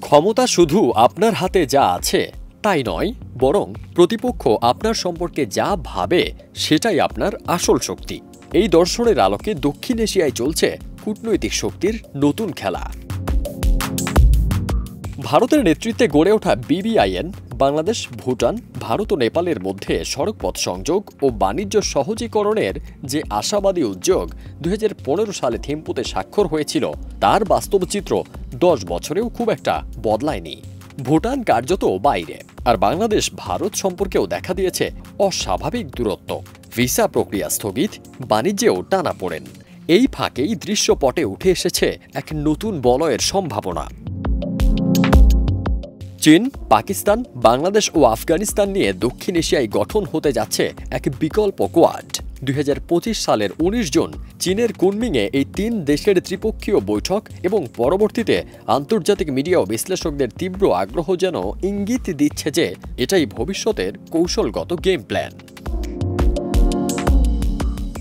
ক্ষমতা শুধু আপনার হাতে যা আছে তাই নয়, বরং প্রতিপক্ষ আপনার সম্পর্কে যা ভাবে সেটাই আপনার আসল শক্তি। এই দর্শনের আলোকে দক্ষিণ এশিয়ায় চলছে কূটনৈতিক শক্তির নতুন খেলা। ভারতের নেতৃত্বে গড়ে ওঠা বিবিআইএন বাংলাদেশ, ভুটান, ভারত ও নেপালের মধ্যে সড়কপথ সংযোগ ও বাণিজ্য সহজীকরণের যে আশাবাদী উদ্যোগ ২০১৫ সালে থিম্পুতে স্বাক্ষর হয়েছিল, তার বাস্তব চিত্র ১০ বছরেও খুব একটা বদলায়নি। ভুটান কার্যত বাইরে, আর বাংলাদেশ ভারত সম্পর্কেও দেখা দিয়েছে অস্বাভাবিক দূরত্ব। ভিসা প্রক্রিয়া স্থগিত, বাণিজ্যেও টানাপোড়েন। এই ফাঁকেই দৃশ্যপটে উঠে এসেছে এক নতুন বলয়ের সম্ভাবনা। চীন, পাকিস্তান, বাংলাদেশ ও আফগানিস্তান নিয়ে দক্ষিণ এশিয়ায় গঠন হতে যাচ্ছে এক বিকল্প কোয়াড। ২০২৫ সালের ১৯ জুন চীনের কুনমিংয়ে এই ৩ দেশের ত্রিপক্ষীয় বৈঠক এবং পরবর্তীতে আন্তর্জাতিক মিডিয়া ও বিশ্লেষকদের তীব্র আগ্রহ যেন ইঙ্গিত দিচ্ছে যে এটাই ভবিষ্যতের কৌশলগত গেম প্ল্যান।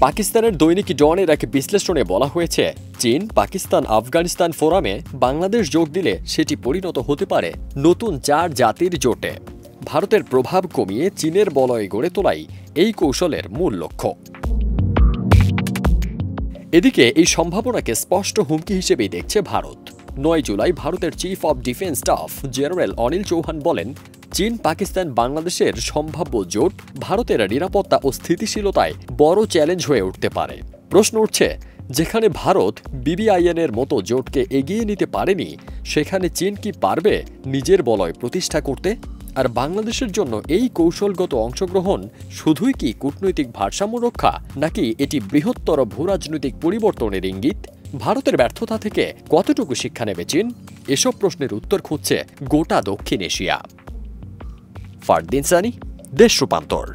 পাকিস্তানের দৈনিক ডনের এক বিশ্লেষণে বলা হয়েছে, চীন, পাকিস্তান, আফগানিস্তান ফোরামে বাংলাদেশ যোগ দিলে সেটি পরিণত হতে পারে নতুন ৪ জাতির জোটে। ভারতের প্রভাব কমিয়ে চীনের বলয় গড়ে তোলাই এই কৌশলের মূল লক্ষ্য। এদিকে এই সম্ভাবনাকে স্পষ্ট হুমকি হিসেবেই দেখছে ভারত। ৯ জুলাই ভারতের chief of defence staff general Anil Chauhan বলেন, চীন, পাকিস্তান, বাংলাদেশের সম্ভাব্য জোট ভারতের নিরাপত্তা ও স্থিতিশীলতায় বড় চ্যালেঞ্জ হয়ে উঠতে পারে। প্রশ্ন উঠছে, যেখানে ভারত বিবিআইএনের মতো জোটকে এগিয়ে নিতে পারেনি, সেখানে চীন কি পারবে নিজের বলয় প্রতিষ্ঠা করতে? আর বাংলাদেশের জন্য এই কৌশলগত অংশগ্রহণ শুধুই কি কূটনৈতিক ভারসাম্য রক্ষা, নাকি এটি বৃহত্তর ভূরাজনৈতিক পরিবর্তনের ইঙ্গিত? ভারতের ব্যর্থতা থেকে কতটুকু শিক্ষা নেবে চীন? এসব প্রশ্নের উত্তর খুঁজছে গোটা দক্ষিণ এশিয়া। ফারদিন সানি, দেশ রূপান্তর।